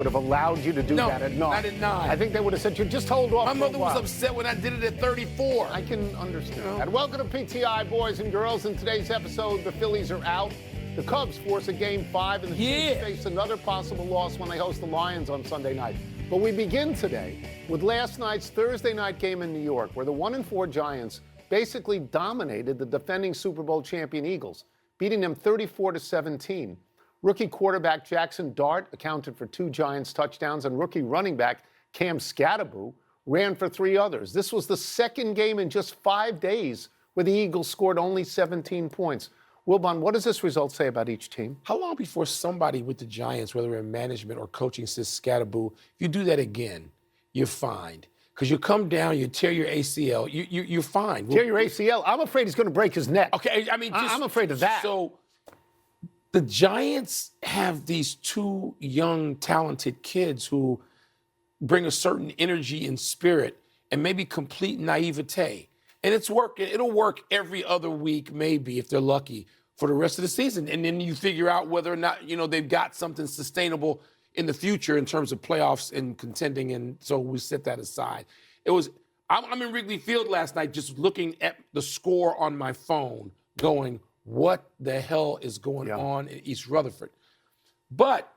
would have allowed you to do that at 9. Not at 9. I think they would have said, you just hold off. My mother was upset when I did it at 34. I can understand that. Welcome to PTI, boys and girls. In today's episode, the Phillies are out. The Cubs force a Game 5, and the Chiefs face another possible loss when they host the Lions on Sunday night. But we begin today with last night's Thursday night game in New York, where the 1-4 Giants basically dominated the defending Super Bowl champion Eagles, beating them 34-17. Rookie quarterback Jackson Dart accounted for 2 Giants touchdowns, and rookie running back Cam Skattebo ran for 3 others. This was the second game in just 5 days where the Eagles scored only 17 points. Wilbon, what does this result say about each team? How long before somebody with the Giants, whether in management or coaching, says, Skattebo, if you do that again, you're fined? Because you come down, you tear your ACL, you're fine. Tear your ACL? I'm afraid he's going to break his neck. Okay, I mean, I'm afraid of that. So the Giants have these 2 young, talented kids who bring a certain energy and spirit and maybe complete naivete. And it's working. It'll work every other week, maybe, if they're lucky, for the rest of the season. And then you figure out whether or not, they've got something sustainable in the future in terms of playoffs and contending. And so we set that aside. I'm in Wrigley Field last night just looking at the score on my phone going, what the hell is going on in East Rutherford? But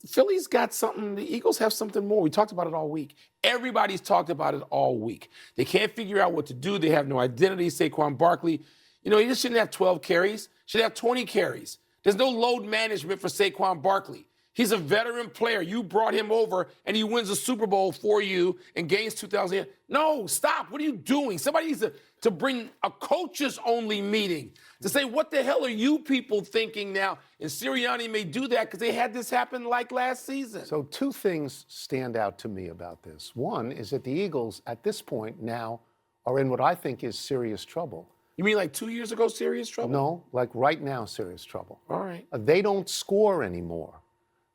Philly's got something. The Eagles have something more. We talked about it all week. Everybody's talked about it all week. They can't figure out what to do. They have no identity. Saquon Barkley, he just shouldn't have 12 carries. Should have 20 carries. There's no load management for Saquon Barkley. He's a veteran player. You brought him over, and he wins a Super Bowl for you and gains 2,000. No, stop. What are you doing? Somebody needs to bring a coaches-only meeting to say, what the hell are you people thinking now? And Sirianni may do that because they had this happen like last season. So 2 things stand out to me about this. One is that the Eagles, at this point now, are in what I think is serious trouble. You mean like 2 years ago, serious trouble? No, like right now, serious trouble. All right. They don't score anymore.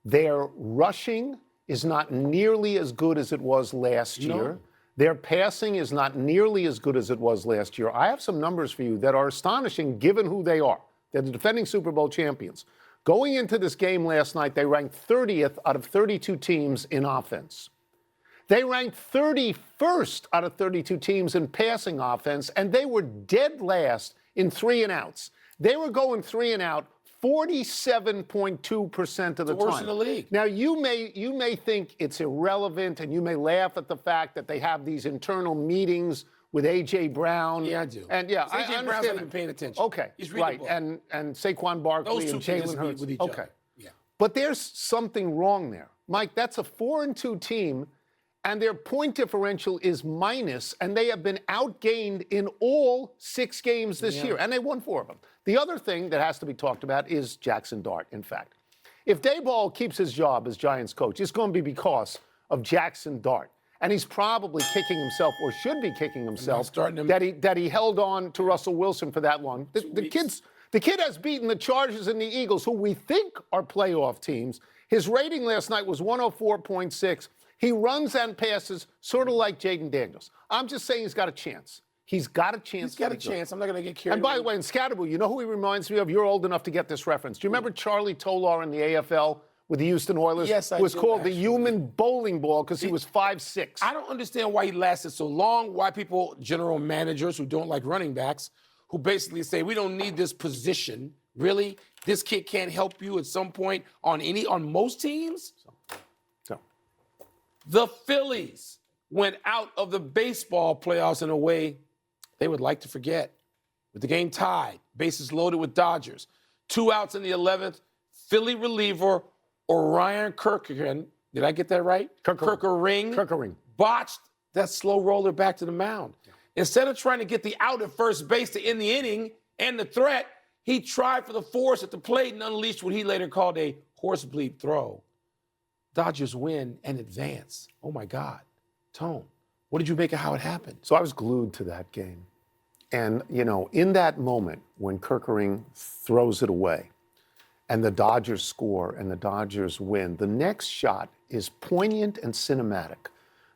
Their rushing is not nearly as good as it was last year. Their passing is not nearly as good as it was last year. I have some numbers for you that are astonishing given who they are. They're the defending Super Bowl champions. Going into this game last night, they ranked 30th out of 32 teams in offense. They ranked 31st out of 32 teams in passing offense, and they were dead last in 3 and outs. They were going 3 and out 47.2% of the time. Worst in the league. Now, you may think it's irrelevant, and you may laugh at the fact that they have these internal meetings with A.J. Brown. Yeah, I do. And yeah, I understand. Brown's not even paying attention. Okay, he's reading right. the book. And Saquon Barkley and Jalen Hurts with each other. other. Yeah. But there's something wrong there, Mike. That's a 4-2 team, and their point differential is minus, and they have been outgained in all 6 games this year, and they won 4 of them. The other thing that has to be talked about is Jackson Dart, in fact. If Daboll keeps his job as Giants coach, it's going to be because of Jackson Dart. And he's probably kicking himself, or should be kicking himself, that he held on to Russell Wilson for that long. The kid has beaten the Chargers and the Eagles, who we think are playoff teams. His rating last night was 104.6. He runs and passes sort of like Jaden Daniels. I'm just saying he's got a chance. He's got a chance. He's got a chance. I'm not going to get carried away. And by the way, in Skattebo, you know who he reminds me of? You're old enough to get this reference. Do you remember Charlie Tolar in the AFL with the Houston Oilers? Yes, I do. Who was called the human bowling ball because he was 5'6". I don't understand why he lasted so long, why people, general managers who don't like running backs, who basically say, we don't need this position. Really? This kid can't help you at some point on most teams? So. The Phillies went out of the baseball playoffs in a way they would like to forget. With the game tied, bases loaded with Dodgers. 2 outs in the 11th, Philly reliever Orion Kerkering, did I get that right? Kerkering botched that slow roller back to the mound. Yeah. Instead of trying to get the out at first base to end the inning and the threat, he tried for the force at the plate and unleashed what he later called a horse bleep throw. Dodgers win and advance. Oh, my God. Tone, what did you make of how it happened? So I was glued to that game. And, in that moment when Kerkering throws it away and the Dodgers score and the Dodgers win, the next shot is poignant and cinematic.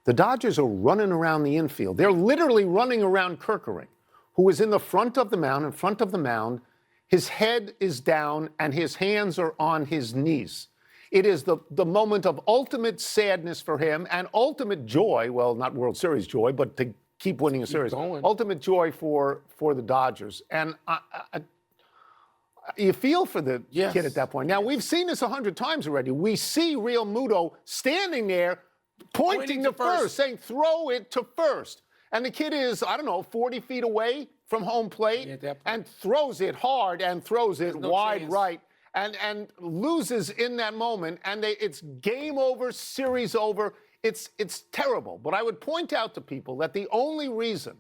The Dodgers are running around the infield. They're literally running around Kerkering, who is in the front of the mound, in front of the mound. His head is down and his hands are on his knees. It is the moment of ultimate sadness for him and ultimate joy. Well, not World Series joy, but to keep winning a series. Going. Ultimate joy for the Dodgers. And you feel for the kid at that point. Now, we've seen this 100 times already. We see Real Muto standing there pointing to first, saying, throw it to first. And the kid is, I don't know, 40 feet away from home plate and throws it hard and throws it wide right and loses in that moment. And it's game over, series over. It's terrible. But I would point out to people that the only reason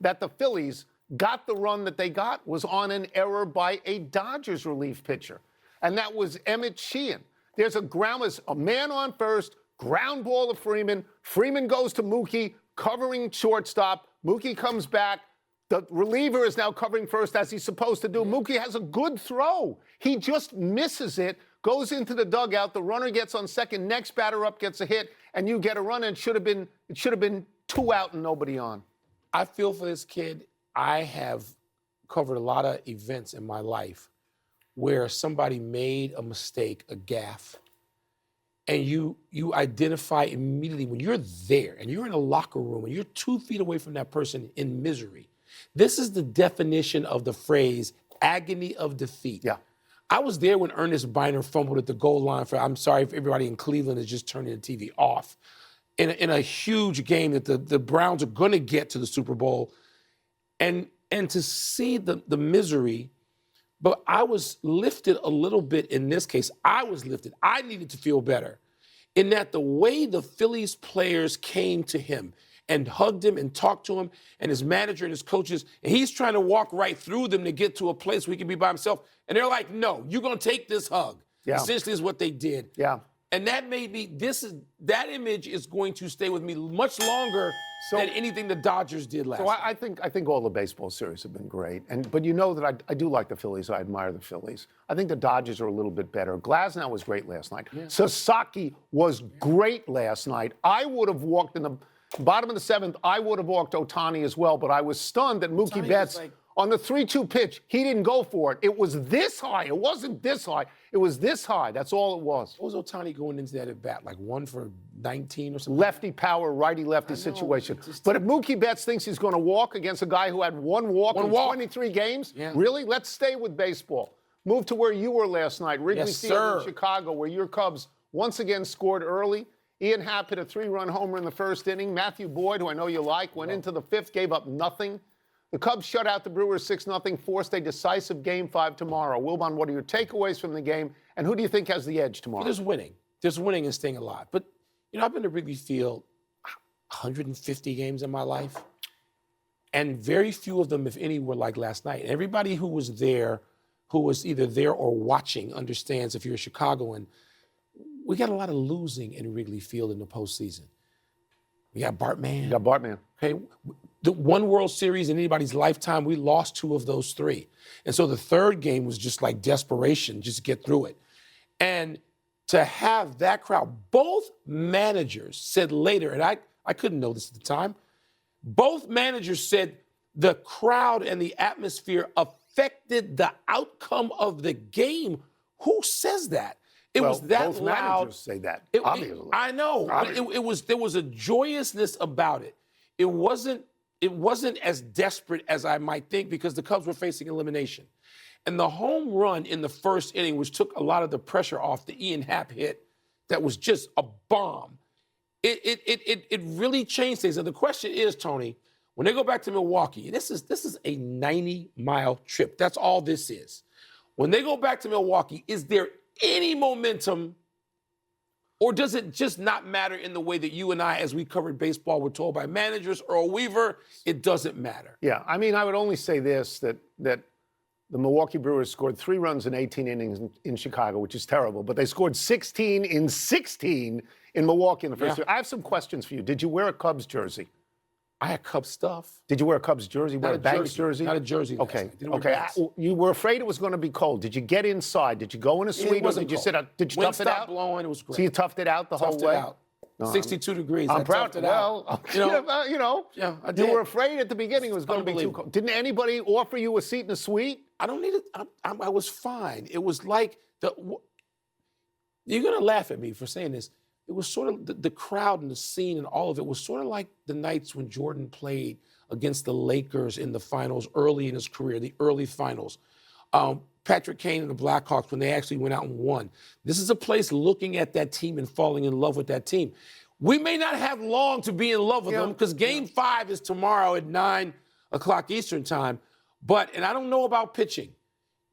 that the Phillies got the run that they got was on an error by a Dodgers relief pitcher. And that was Emmett Sheehan. There's a man on first, ground ball to Freeman. Freeman goes to Mookie, covering shortstop. Mookie comes back. The reliever is now covering first as he's supposed to do. Mookie has a good throw. He just misses it, goes into the dugout. The runner gets on second. Next batter up gets a hit, and you get a run. And it should have been 2 out and nobody on. I feel for this kid. I have covered a lot of events in my life where somebody made a mistake, a gaffe, and you identify immediately when you're there and you're in a locker room and you're 2 feet away from that person in misery. This is the definition of the phrase agony of defeat. Yeah. I was there when Ernest Biner fumbled at the goal line for, I'm sorry if everybody in Cleveland is just turning the TV off, in a huge game that the Browns are going to get to the Super Bowl. And to see the misery, but I was lifted a little bit in this case. I was lifted. I needed to feel better in that the way the Phillies players came to him and hugged him and talked to him and his manager and his coaches, and he's trying to walk right through them to get to a place where he can be by himself. And they're like, no, you're going to take this hug. Yeah. Essentially is what they did. Yeah. And that made me, that image is going to stay with me much longer than anything the Dodgers did last year. So I think all the baseball series have been great. But you know that I do like the Phillies. I admire the Phillies. I think the Dodgers are a little bit better. Glasnow was great last night. Yeah. Sasaki was great last night. I would have walked in the bottom of the 7th. I would have walked Ohtani as well. But I was stunned that Mookie Betts, on the 3-2 pitch, he didn't go for it. It was this high. It wasn't this high. It was this high. That's all it was. What was Ohtani going into that at bat? Like 1 for 19 or something? Lefty power, righty-lefty situation. But if Mookie Betts thinks he's going to walk against a guy who had one walk in 23 games, really? Let's stay with baseball. Move to where you were last night, Wrigley Field in Chicago, where your Cubs once again scored early. Ian Happ hit a 3-run homer in the first inning. Matthew Boyd, who I know you like, went into the 5th, gave up nothing. The Cubs shut out the Brewers 6-0, forced a decisive Game 5 tomorrow. Wilbon, what are your takeaways from the game, and who do you think has the edge tomorrow? There's winning. There's winning and staying alive. But, I've been to Wrigley Field 150 games in my life, and very few of them, if any, were like last night. Everybody who was there, who was either there or watching, understands if you're a Chicagoan, we got a lot of losing in Wrigley Field in the postseason. We got Bartman. You got Bartman. Okay. The one World Series in anybody's lifetime, we lost 2 of those 3. And so the 3rd game was just like desperation, just to get through it. And to have that crowd, both managers said later, and I couldn't know this at the time, both managers said the crowd and the atmosphere affected the outcome of the game. Who says that? It was that both loud. Managers say that, obviously. I know. There was a joyousness about it. It wasn't as desperate as I might think because the Cubs were facing elimination. And the home run in the first inning, which took a lot of the pressure off the Ian Happ hit, that was just a bomb. It really changed things. And the question is, Tony, when they go back to Milwaukee, and this is a 90-mile trip. That's all this is. When they go back to Milwaukee, is there any momentum, or does it just not matter in the way that you and I, as we covered baseball, were told by managers? Earl Weaver, it doesn't matter. Yeah, I mean, I would only say this, that the Milwaukee Brewers scored 3 runs in 18 innings in Chicago, which is terrible, but they scored 16 in 16 in Milwaukee in the first year. I have some questions for you. Did you wear a Cubs jersey? I had Cubs stuff. Did you wear a Cubs jersey? Wear a Banks jersey? Not a jersey. Okay. Okay. You were afraid it was going to be cold. Did you get inside? Did you go in a suite, or did you sit out? Did you tough it out? Wind stopped blowing. It was great. So you toughed it out the whole way? Toughed it out. 62 degrees. I'm proud. Well, yeah, I did. You were afraid at the beginning it was going to be too cold. Didn't anybody offer you a seat in a suite? I don't need it. I was fine. It was like You're going to laugh at me for saying this. It was sort of the crowd and the scene and all of it was sort of like the nights when Jordan played against the Lakers in the finals early in his career, the early finals. Patrick Kane and the Blackhawks when they actually went out and won. This is a place looking at that team and falling in love with that team. We may not have long to be in love with them because Game 5 is tomorrow at 9 o'clock Eastern time. And I don't know about pitching.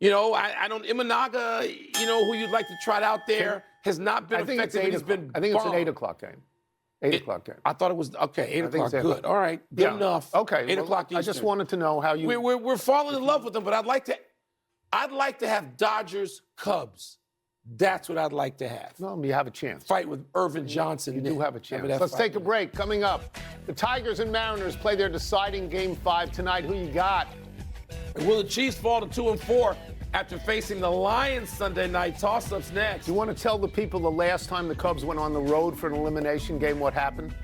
You know, I don't, Imanaga, you know, who you'd like to trot out there, has not been effective. I think it's an 8 o'clock game. 8 o'clock game. I thought it was, okay, 8 o'clock, good. All right, good enough. Okay. 8 o'clock Eastern. I just wanted to know how you... We're falling in love with them, but I'd like to have Dodgers, Cubs. That's what I'd like to have. Well, you have a chance. Fight with Irvin Johnson. You do have a chance. Let's take a break. Coming up, the Tigers and Mariners play their deciding Game 5 tonight. Who you got? And will the Chiefs fall to 2-4 after facing the Lions Sunday night? Toss-ups next. You want to tell the people the last time the Cubs went on the road for an elimination game, what happened?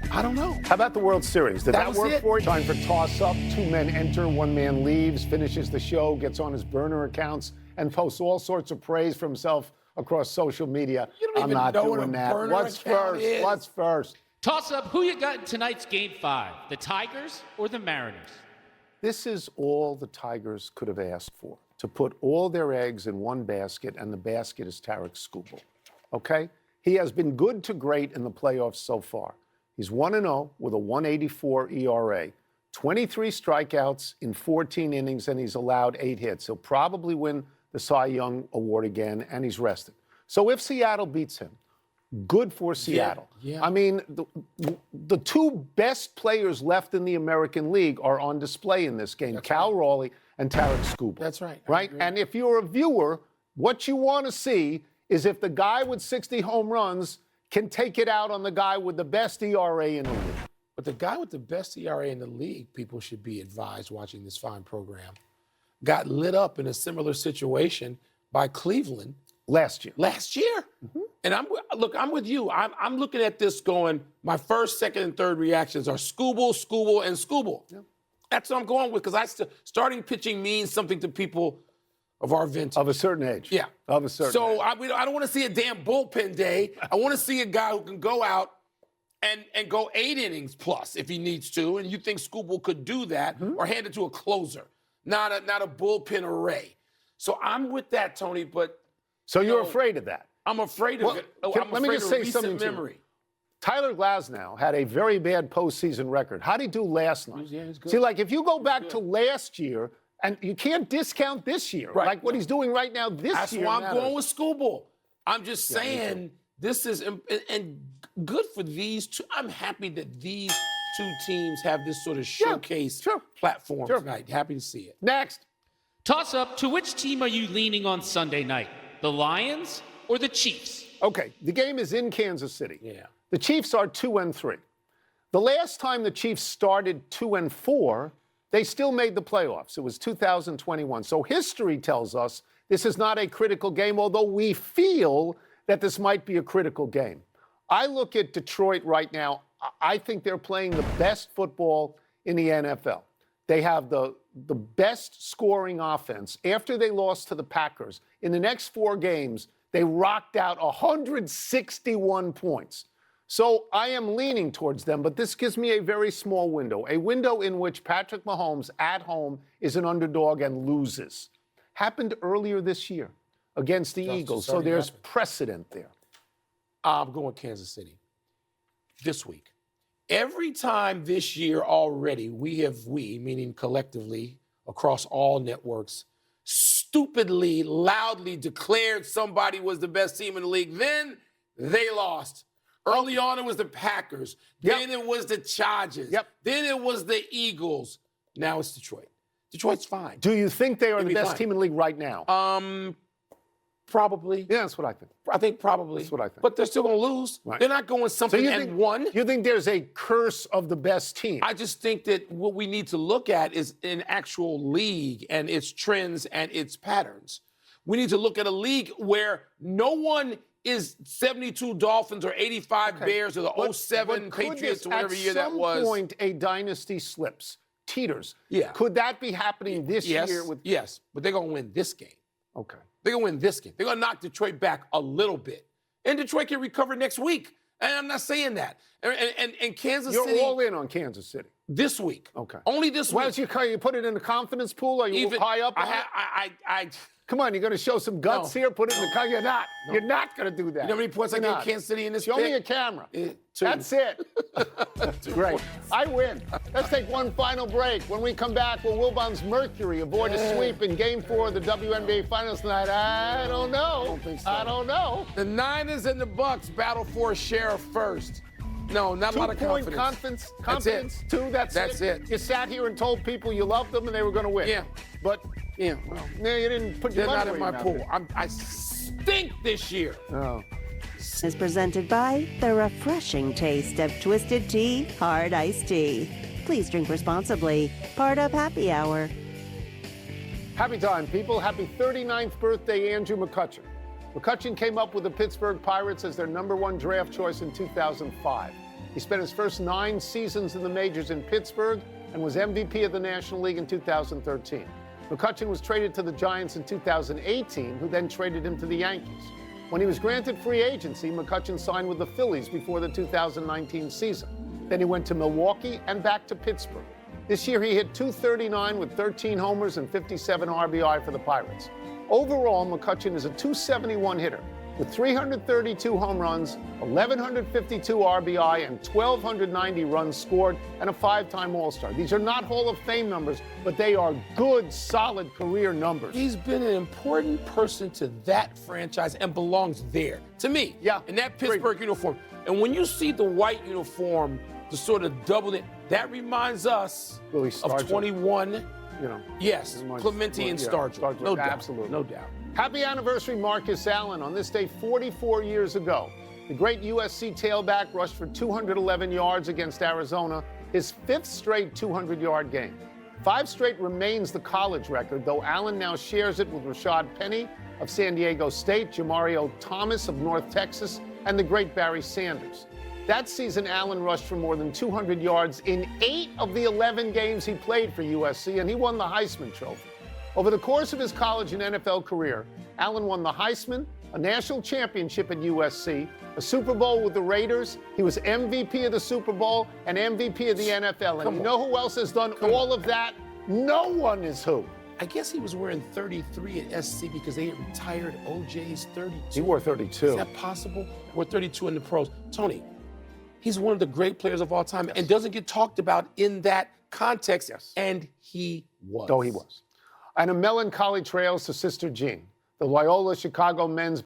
I don't know. How about the World Series? Did that work for you? Time for toss-up. 2 men enter, 1 man leaves, finishes the show, gets on his burner accounts, and posts all sorts of praise for himself across social media. You don't I'm even not know doing what a that. burner What's account first? is. What's first? Toss up, who you got in tonight's Game 5, the Tigers or the Mariners? This is all the Tigers could have asked for, to put all their eggs in one basket, and the basket is Tarek Skubal. Okay? He has been good to great in the playoffs so far. He's 1-0 with a 1.84 ERA, 23 strikeouts in 14 innings, and he's allowed 8 hits. He'll probably win the Cy Young Award again, and he's rested. So if Seattle beats him, good for Seattle. Yeah. I mean, the 2 best players left in the American League are on display in this game, Cal Raleigh and Tarek Skubal. That's right. Right? And if you're a viewer, what you want to see is if the guy with 60 home runs can take it out on the guy with the best ERA in the league. But the guy with the best ERA in the league, people should be advised watching this fine program, got lit up in a similar situation by Cleveland last year. Mm-hmm. And I'm with you. I'm looking at this going, my first, second, and third reactions are Skubal, Skubal, and Skubal. Yeah. That's what I'm going with because starting pitching means something to people of our vintage. Of a certain age. Yeah. Of a certain age. I don't want to see a damn bullpen day. I want to see a guy who can go out and go 8 innings plus if he needs to. And you think Skubal could do that or hand it to a closer, not a bullpen array. So I'm with that, Tony, but... So you're afraid of that? I'm afraid of it. Let me just say something to you. Tyler Glasnow had a very bad postseason record. How did he do last night? Yeah, he's good. See, like if you go back to last year, and you can't discount this year, like what he's doing right now this year. That's why I'm going with Skubal. I'm just saying this is and good for these 2. I'm happy that these 2 teams have this sort of showcase platform tonight. Happy to see it. Next. Toss up, to which team are you leaning on Sunday night? The Lions or the Chiefs? Okay, the game is in Kansas City. Yeah. The Chiefs are 2-3. The last time the Chiefs started 2-4, they still made the playoffs. It was 2021. So history tells us this is not a critical game, although we feel that this might be a critical game. I look at Detroit right now. I think they're playing the best football in the NFL. They have the best scoring offense. After they lost to the Packers, in the next 4 games, they rocked out 161 points. So I am leaning towards them, but this gives me a very small window, a window in which Patrick Mahomes at home is an underdog and loses. Happened earlier this year against the Eagles, so there's precedent there. I'm going Kansas City this week. Every time this year already, we, meaning collectively across all networks, stupidly, loudly declared somebody was the best team in the league. Then they lost. Early on, it was the Packers. Then it was the Chargers. Then it was the Eagles. Now it's Detroit. Detroit's fine. Do you think they are the best team in the league right now? Probably. Yeah, that's what I think. I think probably. That's what I think. But they're still going to lose. Right. They're not going something and one. You think there's a curse of the best team? I just think that what we need to look at is an actual league and its trends and its patterns. We need to look at a league where no one is 72 Dolphins or 85 Bears or the 07 Patriots or whatever year that was. At some point, a dynasty slips, teeters. Yeah. Could that be happening this year? Yes, but they're going to win this game. Okay. They're going to win this game. They're going to knock Detroit back a little bit. And Detroit can recover next week. And I'm not saying that. And Kansas City. You're all in on Kansas City. This week. Okay. Only this Why week. don't you put it in the confidence pool? Are you high up on it? Come on, you're going to show some guts here? Put it in the You're not. No. You're not going to do that. You know how many points I gave Kansas City in this Show pick? me a camera. 2. That's it. Great. I win. Let's take one final break. When we come back, will Wilbon's Mercury avoid a sweep in Game 4 of the WNBA Finals tonight? I don't know. I don't think so. I don't know. The Niners and the Bucks battle for a share first. No, not a lot of confidence. Confidence, too. That's it. You sat here and told people you loved them and they were going to win. Yeah. But, yeah, well, no, you didn't put your they're money not in my pool. I stink this year. Oh. Is presented by the refreshing taste of Twisted Tea Hard Iced Tea. Please drink responsibly. Part of Happy Hour. Happy time, people. Happy 39th birthday, Andrew McCutchen. McCutchen came up with the Pittsburgh Pirates as their #1 draft choice in 2005. He spent his first 9 seasons in the majors in Pittsburgh and was MVP of the National League in 2013. McCutchen was traded to the Giants in 2018, who then traded him to the Yankees. When he was granted free agency, McCutchen signed with the Phillies before the 2019 season. Then he went to Milwaukee and back to Pittsburgh. This year he hit .239 with 13 homers and 57 RBI for the Pirates. Overall, McCutchen is a .271 hitter with 332 home runs, 1,152 RBI, and 1,290 runs scored, and a 5-time All-Star. These are not Hall of Fame numbers, but they are good, solid career numbers. He's been an important person to that franchise and belongs there. To me, in that Pittsburgh uniform. And when you see the white uniform, the sort of double it, that reminds us of 21. Yes, Clemente and Stargell. No doubt. Absolutely. No doubt. Happy anniversary, Marcus Allen. On this day 44 years ago, the great USC tailback rushed for 211 yards against Arizona, his 5th straight 200-yard game. 5 straight remains the college record, though Allen now shares it with Rashad Penny of San Diego State, Jamario Thomas of North Texas, and the great Barry Sanders. That season, Allen rushed for more than 200 yards in 8 of the 11 games he played for USC, and he won the Heisman Trophy. Over the course of his college and NFL career, Allen won the Heisman, a national championship at USC, a Super Bowl with the Raiders. He was MVP of the Super Bowl and MVP of the NFL. And you know who else has done all of that? No one is who. I guess he was wearing 33 at SC because they had retired OJ's 32. He wore 32. Is that possible? Or 32 in the pros. Tony, he's one of the great players of all time and doesn't get talked about in that context. And he was. Oh, he was. And a melancholy trails to Sister Jean. The Loyola Chicago men's